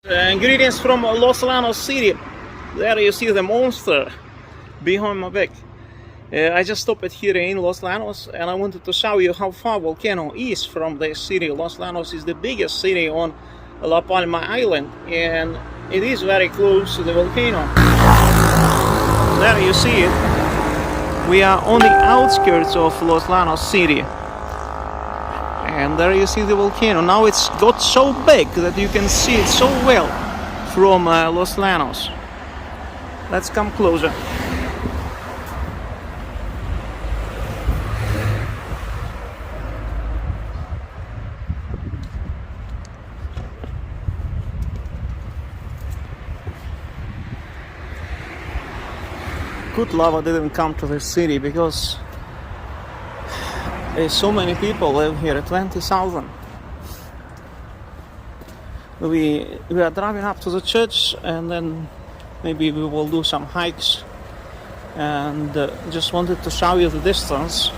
Ingredients from Los Llanos city. There you see the monster behind my back. I just stopped here in Los Llanos and I wanted to show you how far volcano is from the city. Los Llanos is the biggest city on La Palma Island and it is very close to the volcano. There you see it. We are on the outskirts of Los Llanos city. And there you see the volcano. Now it's got so big that you can see it so well from Los Llanos. Let's come closer. Good lava didn't come to the city because so many people live here, 20,000. We are driving up to the church and then maybe we will do some hikes, and just wanted to show you the distance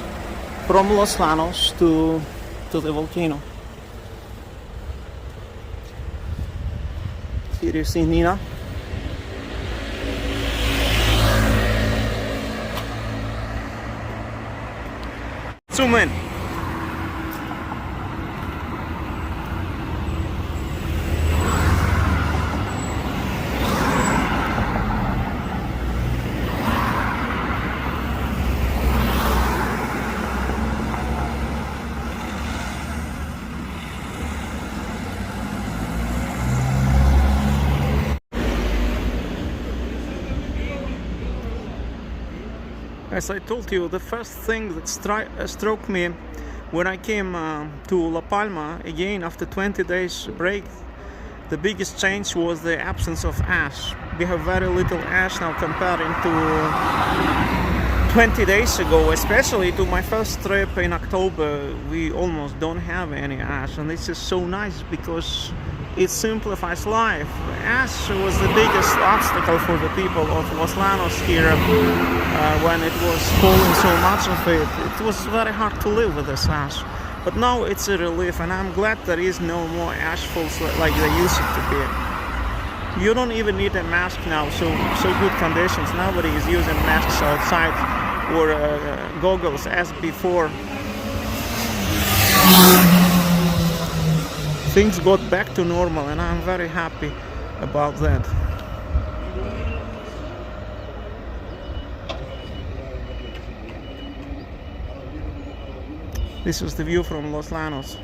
from Los Llanos to the volcano. Here you see Nina. Zoom in. As I told you, the first thing that struck me when I came to La Palma again after 20 days break, the biggest change was the absence of ash. We have very little ash now comparing to 20 days ago, especially to my first trip in October. We almost don't have any ash, and this is so nice because it simplifies life. Ash was the biggest obstacle for the people of Los Llanos here when it was falling so much of it. It was very hard to live with this ash. But now it's a relief, and I'm glad there is no more ash falls like they used to be. You don't even need a mask now, so good conditions. Nobody is using masks outside or goggles as before. Things got back to normal and I'm very happy about that. This is the view from Los Llanos.